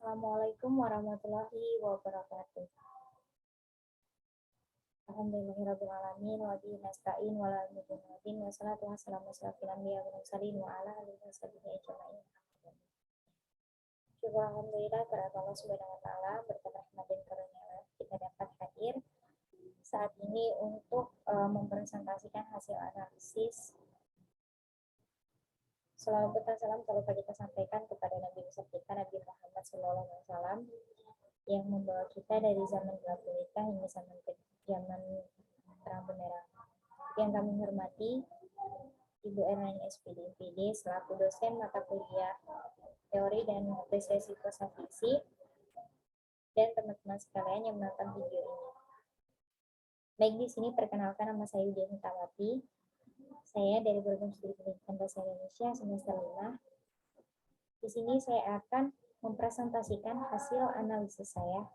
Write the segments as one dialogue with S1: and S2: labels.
S1: Assalamualaikum warahmatullahi wabarakatuh. Alhamdulillahirrabbilalamin wa bihi nasta'in wa la ilaha wassalatu wassalamu ala asyrofil anbiya'i wal mursalin wa ala alihi washabihi ajmain. Syukur alhamdulillah kepada Allah Subhanahu wa taala, berkat rahmat dan karunia kita dapat hadir saat ini untuk mempresentasikan hasil analisis. Salawat dan salam kalau kita sampaikan kepada Nabi besar kita Nabi Muhammad SAW yang membawa kita dari zaman gelap gulita hingga zaman terang benderang. Yang kami hormati Ibu Erlani SPD MPD selaku dosen mata kuliah teori dan apresiasi kosa fiksi dan teman-teman sekalian yang menonton video ini. Baik, di sini perkenalkan nama saya Widya Hitawati. Saya dari Program Studi Pendidikan Bahasa Indonesia semester 5. Di sini saya akan mempresentasikan hasil analisis saya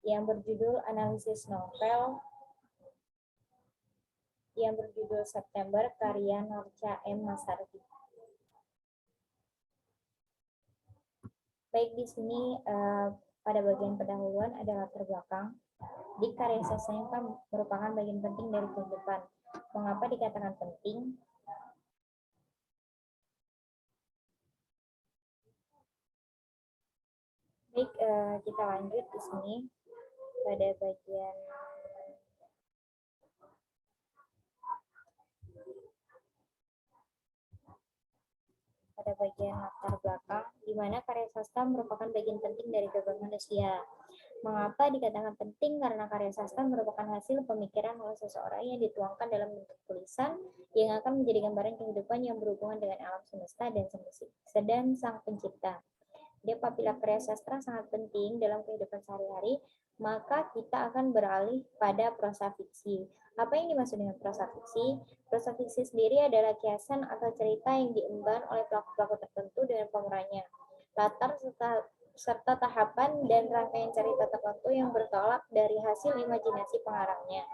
S1: yang berjudul analisis novel yang berjudul September karya Norca M. Masardi. Baik, di sini pada bagian pendahuluan ada latar belakang. Di karya sastra yang merupakan bagian penting dari kehidupan. Mengapa dikatakan penting? Baik, kita lanjut di sini pada bagian latar belakang, di mana karya sastra merupakan bagian penting dari kehidupan manusia. Mengapa dikatakan penting? Karena karya sastra merupakan hasil pemikiran oleh seseorang yang dituangkan dalam bentuk tulisan yang akan menjadi gambaran kehidupan yang berhubungan dengan alam semesta dan sang pencipta. Jadi apabila karya sastra sangat penting dalam kehidupan sehari-hari, maka kita akan beralih pada prosa fiksi. Apa yang dimaksud dengan prosa fiksi? Prosa fiksi sendiri adalah kiasan atau cerita yang diemban oleh pelaku-pelaku tertentu dengan pemerannya. Latar serta tahapan dan rangkaian cerita tertentu yang bertolak dari hasil imajinasi pengarangnya,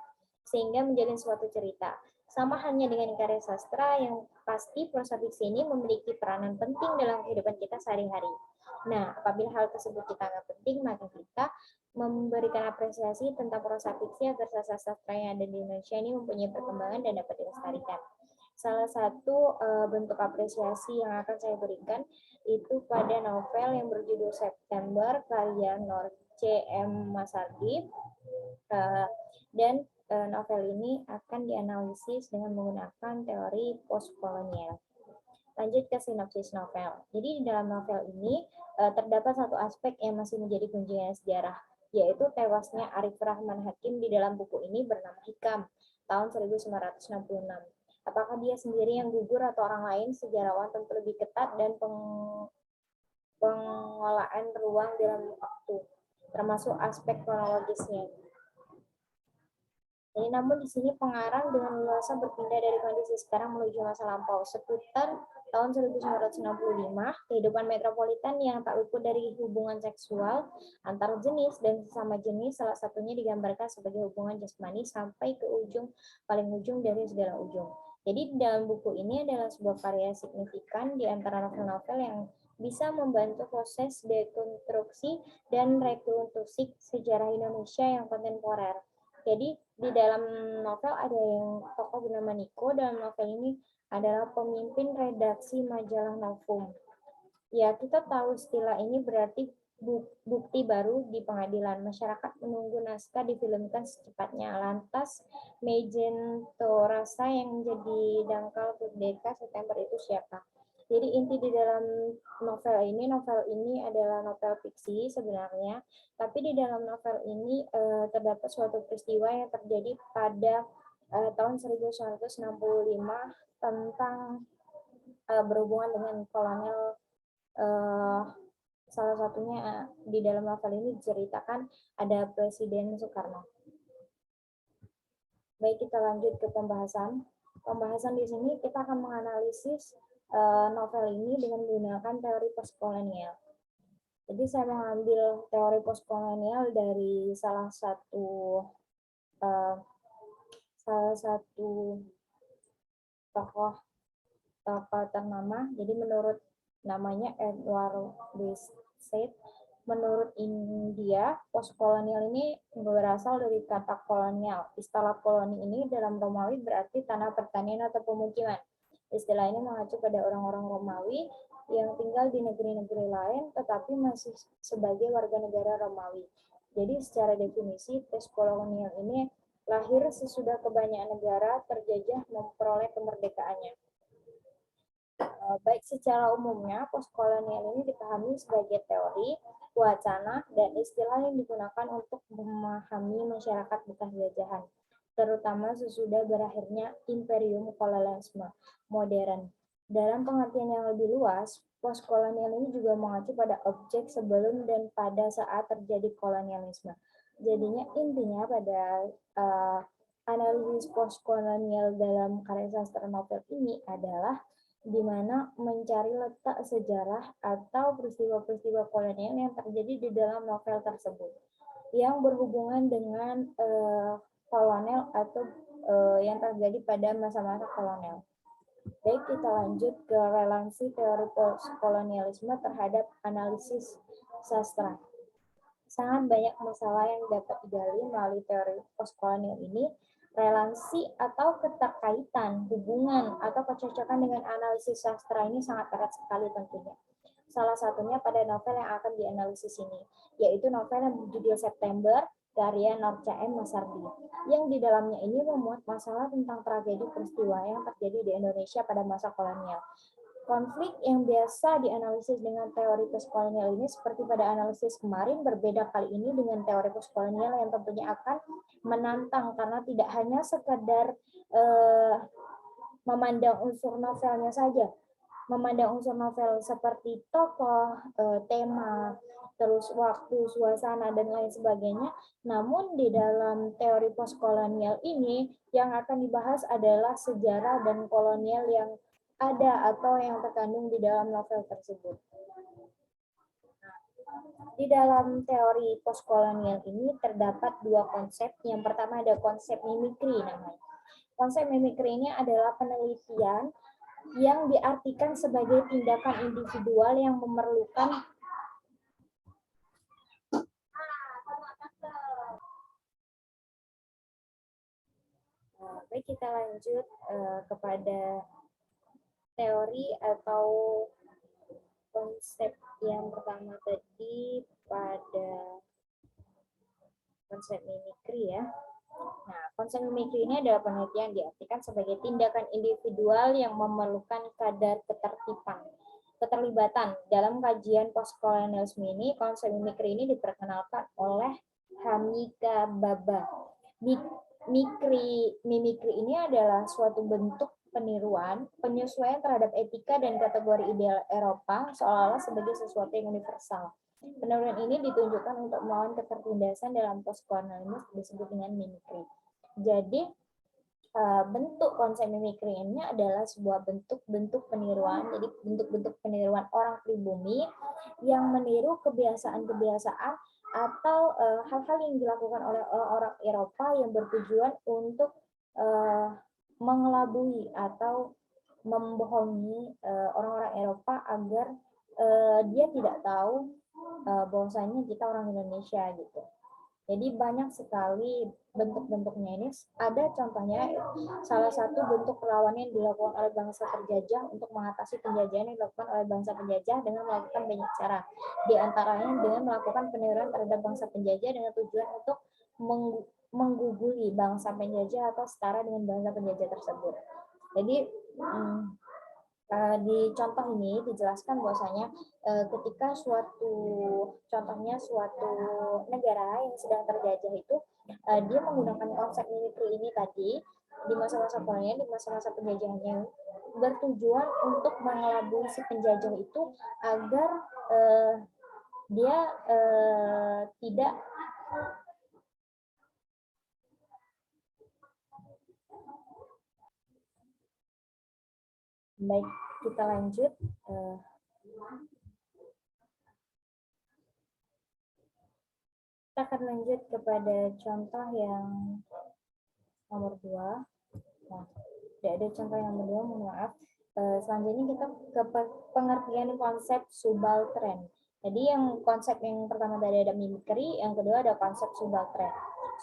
S1: sehingga menjadi suatu cerita. Sama halnya dengan karya sastra, yang pasti prosa fiksi ini memiliki peranan penting dalam kehidupan kita sehari-hari. Nah, apabila hal tersebut kita anggap penting, maka kita memberikan apresiasi tentang prosa fiksi agar sastra yang ada di Indonesia ini mempunyai perkembangan dan dapat dilestarikan. Salah satu bentuk apresiasi yang akan saya berikan itu pada novel yang berjudul September karya Norce M. Masardi, dan novel ini akan dianalisis dengan menggunakan teori postkolonial. Lanjut ke sinopsis novel. Jadi di dalam novel ini terdapat satu aspek yang masih menjadi kunjungan sejarah, yaitu tewasnya Arif Rahman Hakim di dalam buku ini bernama Hikam, tahun 1966. Apakah dia sendiri yang gugur atau orang lain? Sejarawan tentu lebih ketat dan pengelolaan ruang dalam waktu, termasuk aspek kronologisnya. Jadi namun di sini pengarang dengan leluasa berpindah dari kondisi sekarang menuju masa lampau. Seputar tahun 1965, kehidupan metropolitan yang tak luput dari hubungan seksual antar jenis dan sesama jenis, salah satunya digambarkan sebagai hubungan jasmani sampai ke paling ujung dari segala ujung. Jadi dalam buku ini adalah sebuah karya signifikan di antara novel-novel yang bisa membantu proses dekonstruksi dan rekonstruksi sejarah Indonesia yang kontemporer. Jadi di dalam novel ada yang tokoh bernama Niko. Dalam novel ini adalah pemimpin redaksi majalah Novum. Ya, kita tahu istilah ini berarti bukti baru di pengadilan. Masyarakat menunggu naskah difilmkan secepatnya. Lantas Megento Rasa yang menjadi dangkal Merdeka September itu siapa? Jadi inti di dalam novel ini adalah novel fiksi sebenarnya, tapi di dalam novel ini terdapat suatu peristiwa yang terjadi pada tahun 1965 tentang berhubungan dengan kolonel. Salah satunya di dalam novel ini diceritakan ada Presiden Soekarno. Baik, kita lanjut ke pembahasan. Pembahasan di sini kita akan menganalisis novel ini dengan menggunakan teori postkolonial. Jadi saya mengambil teori postkolonial dari salah satu tokoh ternama. Jadi menurut namanya Edward Said. Menurut India, postkolonial ini berasal dari kata kolonial. Istilah koloni ini dalam Romawi berarti tanah pertanian atau pemukiman. Istilah ini mengacu pada orang-orang Romawi yang tinggal di negeri-negeri lain tetapi masih sebagai warga negara Romawi. Jadi secara definisi, postkolonial ini lahir sesudah kebanyakan negara terjajah memperoleh kemerdekaannya. Baik secara umumnya, postkolonial ini dipahami sebagai teori, wacana, dan istilah yang digunakan untuk memahami masyarakat bekas jajahan, terutama sesudah berakhirnya imperium kolonialisme modern. Dalam pengertian yang lebih luas, postkolonial ini juga mengacu pada objek sebelum dan pada saat terjadi kolonialisme. Jadinya intinya pada analisis postkolonial dalam karya sastra novel ini adalah di mana mencari letak sejarah atau peristiwa-peristiwa kolonial yang terjadi di dalam novel tersebut yang berhubungan dengan kolonial atau yang terjadi pada masa-masa kolonial. Baik, kita lanjut ke relasi teori postkolonialisme terhadap analisis sastra. Sangat banyak masalah yang dapat digali melalui teori postkolonial ini. Relasi atau keterkaitan, hubungan, atau kecocokan dengan analisis sastra ini sangat erat sekali tentunya. Salah satunya pada novel yang akan dianalisis ini, yaitu novel yang berjudul September, karya Norca M. Masardi, yang di dalamnya ini memuat masalah tentang tragedi peristiwa yang terjadi di Indonesia pada masa kolonial. Konflik yang biasa dianalisis dengan teori postkolonial ini seperti pada analisis kemarin berbeda kali ini dengan teori postkolonial yang tentunya akan menantang karena tidak hanya sekadar memandang unsur novelnya saja, memandang unsur novel seperti tokoh, tema, terus waktu, suasana, dan lain sebagainya. Namun di dalam teori postkolonial ini yang akan dibahas adalah sejarah dan kolonial yang ada atau yang terkandung di dalam novel tersebut. Di dalam teori postkolonial ini terdapat dua konsep. Yang pertama ada konsep mimikri namanya. Konsep mimikri ini adalah penelitian yang diartikan sebagai tindakan individual yang memerlukan baik, kita lanjut kepada teori atau konsep yang pertama tadi pada konsep mimikri ya. Nah, konsep mimikri ini adalah penelitian diartikan sebagai tindakan individual yang memerlukan kadar keterlibatan. Dalam kajian postkolonialisme ini, konsep mimikri ini diperkenalkan oleh Hamika Baba. Mimikri ini adalah suatu bentuk peniruan, penyesuaian terhadap etika dan kategori ideal Eropa seolah-olah sebagai sesuatu yang universal. Penelitian ini ditunjukkan untuk melawan ketertindasan dalam postkolonialisme disebut dengan mimikri. Jadi bentuk konsep mimikri ini adalah sebuah bentuk-bentuk peniruan, jadi bentuk-bentuk peniruan orang pribumi yang meniru kebiasaan-kebiasaan atau hal-hal yang dilakukan oleh orang Eropa yang bertujuan untuk mengelabui atau membohongi orang-orang Eropa agar dia tidak tahu bahwasanya kita orang Indonesia gitu. Jadi banyak sekali bentuk-bentuknya ini. Ada contohnya salah satu bentuk perlawanan yang dilakukan oleh bangsa terjajah untuk mengatasi penjajahan yang dilakukan oleh bangsa penjajah dengan melakukan banyak cara. Di antaranya dengan melakukan peniruan terhadap bangsa penjajah dengan tujuan untuk mengguguli bangsa penjajah atau setara dengan bangsa penjajah tersebut. Jadi di contoh ini dijelaskan bahwasanya ketika suatu negara yang sedang terjajah itu dia menggunakan konsep mimikri ini tadi di masa-masa kolonial, di masa-masa penjajahannya, bertujuan untuk mengelabui si penjajah itu agar dia tidak baik. Kita lanjut. Kita akan lanjut kepada contoh yang nomor 2. Nah, tidak ada contoh yang nomor 2, mohon maaf. Selanjutnya kita ke pengertian konsep subaltern. Jadi yang konsep yang pertama tadi ada mimikri, yang kedua ada konsep subaltern.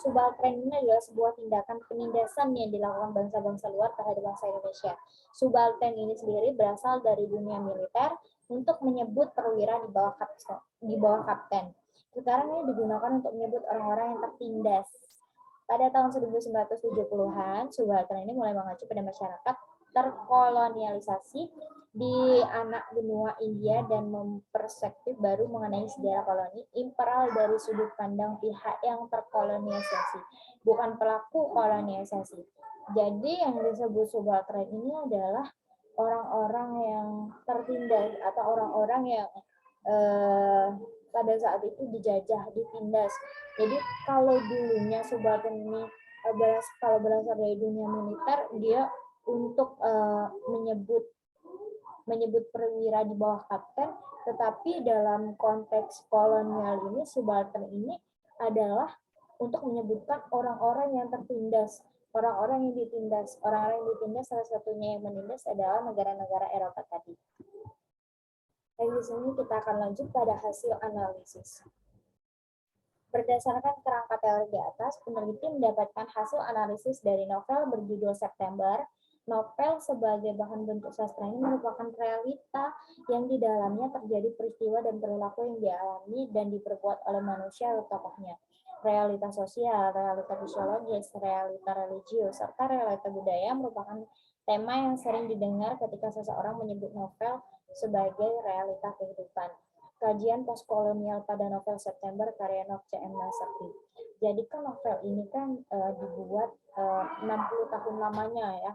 S1: Subaltern ini adalah sebuah tindakan penindasan yang dilakukan bangsa-bangsa luar terhadap bangsa Indonesia. Subaltern ini sendiri berasal dari dunia militer untuk menyebut perwira di bawah kapten. Sekarang ini digunakan untuk menyebut orang-orang yang tertindas. Pada tahun 1970-an, subaltern ini mulai mengacu pada masyarakat terkolonialisasi di anak benua India dan memperspektif baru mengenai sejarah koloni imperial dari sudut pandang pihak yang terkolonialisasi, bukan pelaku kolonialisasi. Jadi yang disebut subaltern ini adalah orang-orang yang tertindas atau orang-orang yang pada saat itu dijajah, ditindas. Jadi kalau dulunya subaltern ini kalau berasal dari dunia militer, dia untuk menyebut perwira di bawah kapten, tetapi dalam konteks kolonial ini subaltern ini adalah untuk menyebutkan orang-orang yang tertindas, orang-orang yang ditindas. Orang-orang yang ditindas salah satunya yang menindas adalah negara-negara Eropa tadi. Dan di sini kita akan lanjut pada hasil analisis. Berdasarkan kerangka teori di atas, peneliti mendapatkan hasil analisis dari novel berjudul September. Novel sebagai bahan bentuk sastra ini merupakan realita yang di dalamnya terjadi peristiwa dan perilaku yang dialami dan diperbuat oleh manusia atau tokohnya. Realita sosial, realita fisiologis, realita religius, serta realita budaya merupakan tema yang sering didengar ketika seseorang menyebut novel sebagai realita kehidupan. Kajian postkolonial pada novel September karya Nok C.M. Nasakti. Jadi kan novel ini kan dibuat 60 tahun lamanya ya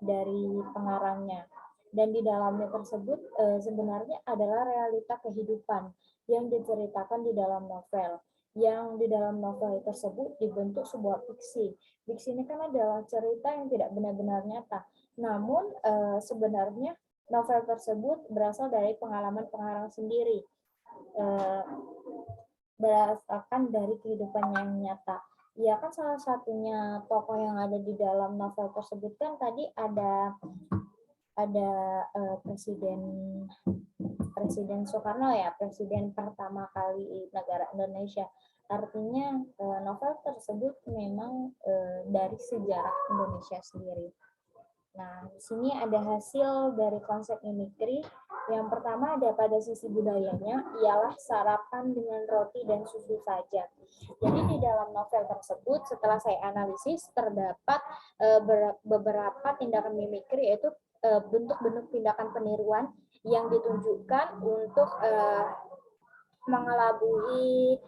S1: dari pengarangnya. Dan di dalamnya tersebut sebenarnya adalah realita kehidupan yang diceritakan di dalam novel. Yang di dalam novel tersebut dibentuk sebuah fiksi. Fiksi ini kan adalah cerita yang tidak benar-benar nyata. Namun sebenarnya novel tersebut berasal dari pengalaman pengarang sendiri. Berdasarkan dari kehidupan yang nyata. Ya kan salah satunya tokoh yang ada di dalam novel tersebut kan tadi ada Presiden Soekarno ya, presiden pertama kali negara Indonesia. Artinya novel tersebut memang dari sejarah Indonesia sendiri. Nah, di sini ada hasil dari konsep mimikri. Yang pertama ada pada sisi budayanya, ialah sarapan dengan roti dan susu saja. Jadi di dalam novel tersebut, setelah saya analisis, terdapat beberapa tindakan mimikri, yaitu bentuk-bentuk tindakan peniruan yang ditunjukkan untuk mengelabui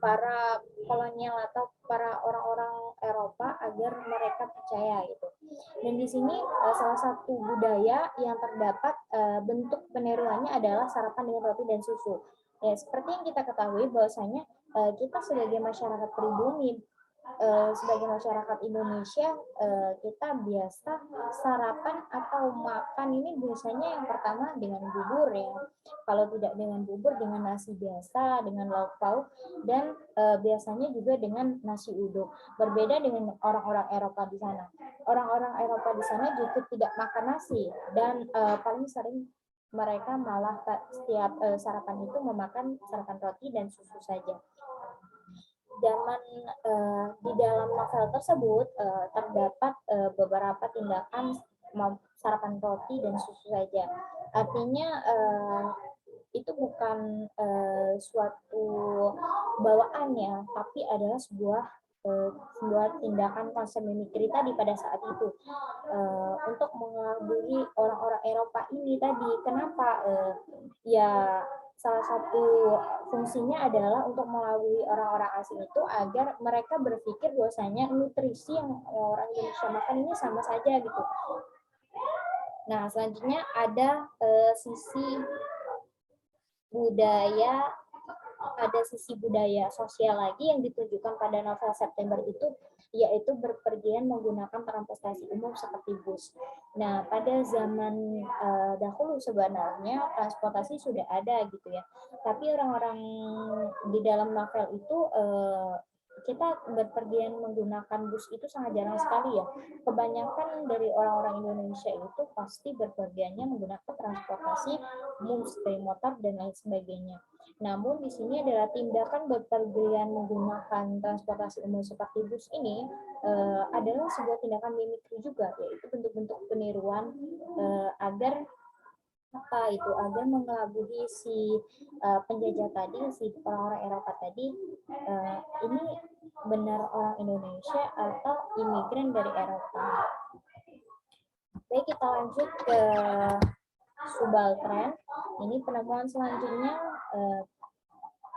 S1: para kolonial atau para orang-orang Eropa agar mereka percaya gitu. Dan di sini salah satu budaya yang terdapat bentuk peniruannya adalah sarapan dengan roti dan susu. Ya, seperti yang kita ketahui bahwasanya kita sebagai masyarakat pribumi, sebagai masyarakat Indonesia, kita biasa sarapan atau makan ini biasanya yang pertama dengan bubur ya. Kalau tidak dengan bubur, dengan nasi biasa, dengan lauk pauk, dan biasanya juga dengan nasi uduk. Berbeda dengan orang-orang Eropa di sana. Orang-orang Eropa di sana juga tidak makan nasi, dan paling sering mereka malah setiap sarapan itu memakan sarapan roti dan susu saja. Zaman di dalam novel tersebut terdapat beberapa tindakan sarapan roti dan susu saja. Artinya itu bukan suatu bawaan ya, tapi adalah sebuah tindakan konsep mimikri tadi pada saat itu untuk mengelabui orang-orang Eropa ini tadi. Kenapa? Ya salah satu fungsinya adalah untuk mengelabui orang-orang asing itu agar mereka berpikir bahwasanya nutrisi yang orang Indonesia makan ini sama saja gitu. Nah, selanjutnya ada sisi budaya sosial lagi yang ditunjukkan pada novel September itu, yaitu berpergian menggunakan transportasi umum seperti bus. Nah, pada zaman dahulu sebenarnya transportasi sudah ada gitu ya, tapi orang-orang di dalam novel itu kita berpergian menggunakan bus itu sangat jarang sekali ya. Kebanyakan dari orang-orang Indonesia itu pasti berpergiannya menggunakan transportasi umum seperti motor dan lain sebagainya. Namun di sini adalah tindakan berpergian menggunakan transportasi umum seperti bus ini adalah sebuah tindakan mimikri juga, yaitu bentuk-bentuk peniruan agar apa itu agar mengelabui si penjajah tadi, si orang-orang Eropa tadi, ini benar orang Indonesia atau imigran dari Eropa. Baik, kita lanjut ke subaltern. Ini penemuan selanjutnya,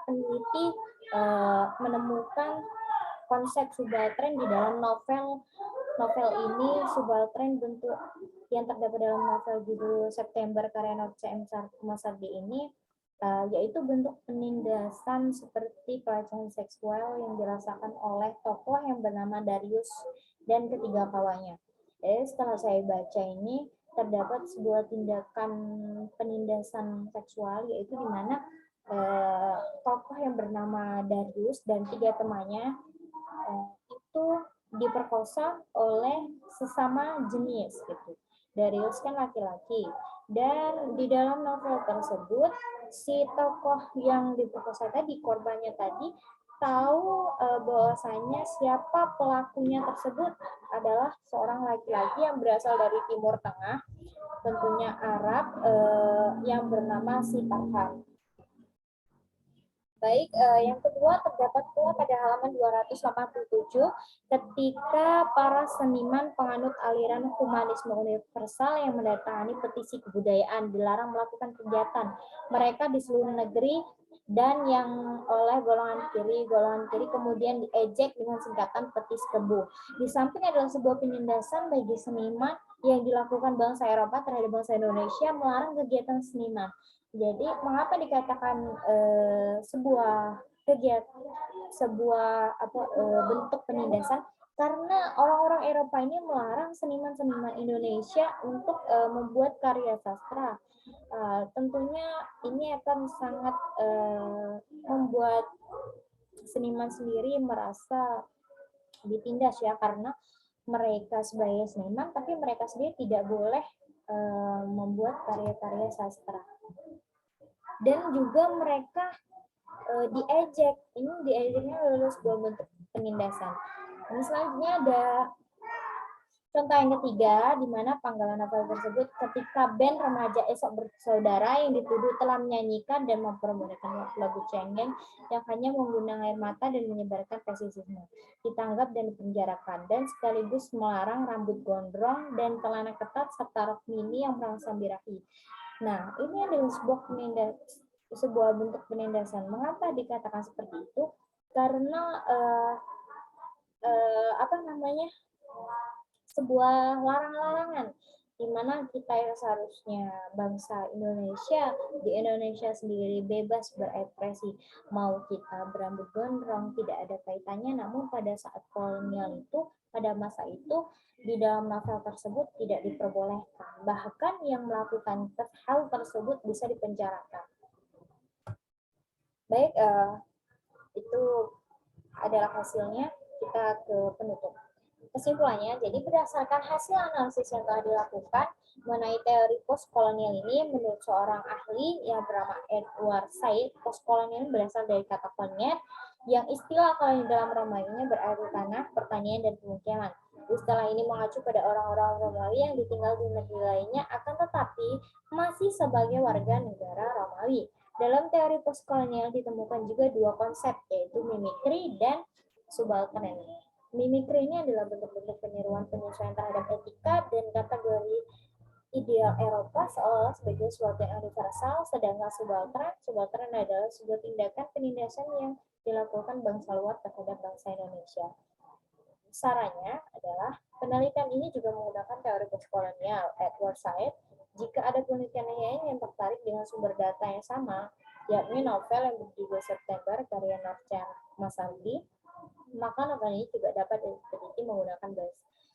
S1: peneliti menemukan konsep subaltern di dalam novel ini. Subaltern bentuk yang terdapat dalam novel judul September karya Norce M. Masardi ini yaitu bentuk penindasan seperti pelecehan seksual yang dirasakan oleh tokoh yang bernama Darius dan ketiga kawannya. Setelah saya baca ini, terdapat sebuah tindakan penindasan seksual, yaitu di mana tokoh yang bernama Darius dan tiga temannya itu diperkosa oleh sesama jenis gitu. Darius kan laki-laki, dan di dalam novel tersebut si tokoh yang diperkosa tadi, korbannya tadi, tahu bahwasanya siapa pelakunya tersebut adalah seorang laki-laki yang berasal dari Timur Tengah, tentunya Arab, yang bernama si Tarhan. Baik, yang kedua terdapat pula pada halaman 287 ketika para seniman penganut aliran humanisme universal yang mendatangani petisi kebudayaan dilarang melakukan kegiatan mereka di seluruh negeri, dan yang oleh golongan kiri kemudian diejek dengan singkatan petis kebu. Di samping adalah sebuah penindasan bagi seniman yang dilakukan bangsa Eropa terhadap bangsa Indonesia melarang kegiatan seniman. Jadi mengapa dikatakan sebuah bentuk penindasan? Karena orang-orang Eropa ini melarang seniman-seniman Indonesia untuk membuat karya sastra. Tentunya ini akan sangat membuat seniman sendiri merasa ditindas ya, karena mereka sebagai seniman tapi mereka sendiri tidak boleh membuat karya-karya sastra. Dan juga mereka diejek. Ini diejeknya adalah sebuah bentuk penindasan. Ini selanjutnya ada contoh yang ketiga, di mana panggalan novel tersebut ketika band remaja Esok Bersaudara yang dituduh telah menyanyikan dan memperbolehkan lagu cengeng yang hanya menggunakan air mata dan menyebarkan rasisme, ditangkap dan dipenjarakan, dan sekaligus melarang rambut gondrong dan celana ketat serta rok mini yang merangsang birahi. Nah, ini adalah sebuah bentuk penindasan. Mengapa dikatakan seperti itu? Karena sebuah larang-larangan di mana kita yang seharusnya bangsa Indonesia di Indonesia sendiri bebas berekspresi, mau kita berambut gondrong tidak ada kaitannya, namun pada saat kolonial itu, pada masa itu di dalam novel tersebut tidak diperbolehkan, bahkan yang melakukan hal tersebut bisa dipenjarakan. Baik, itu adalah hasilnya. Kita ke penutup. Kesimpulannya, jadi berdasarkan hasil analisis yang telah dilakukan mengenai teori postkolonial ini, menurut seorang ahli yang bernama Edward Said, postkolonial berasal dari kata kolonial, yang istilah koloni dalam Romawinya berarti tanah, pertanian, dan pemukiman. Istilah ini mengacu pada orang-orang Romawi yang ditinggal di negeri lainnya, akan tetapi masih sebagai warga negara Romawi. Dalam teori postkolonial ditemukan juga dua konsep, yaitu mimikri dan subaltern. Mimikri ini adalah bentuk-bentuk peniruan penyesuaian terhadap etika dan kategori ideal Eropa seolah sebagai sesuatu yang universal, sedangkan subaltern adalah sebuah tindakan penindasan yang dilakukan bangsa luar terhadap bangsa Indonesia. Sarannya adalah penelitian ini juga menggunakan teori postkolonial Edward Said. Jika ada penelitian lain yang tertarik dengan sumber data yang sama, yakni novel yang berjudul September karya Norce Masardi, maka novel ini juga dapat diteliti menggunakan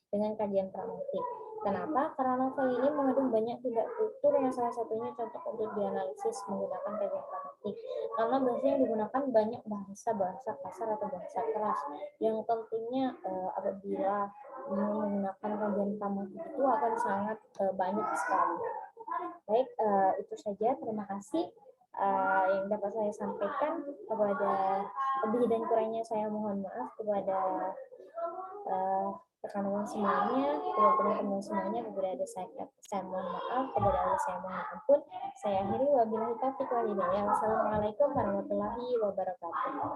S1: dengan kajian pramutik. Kenapa? Karena novel ini mengandung banyak tidak tutur yang salah satunya cocok untuk dianalisis menggunakan kajian grammatik. Karena bahasa yang digunakan banyak bahasa kasar atau bahasa keras yang tentunya apabila menggunakan kajian grammatik itu akan sangat banyak sekali. Baik, itu saja. Terima kasih yang dapat saya sampaikan. Kepada lebih dan kurangnya saya mohon maaf kepada rekan-rekan semuanya, kepada teman-teman semuanya. Kepada ada saya mohon maaf, kepada Allah saya mohon ampun. Saya akhiri, wabillahi taufiq wal hidayah. Wassalamualaikum warahmatullahi wabarakatuh.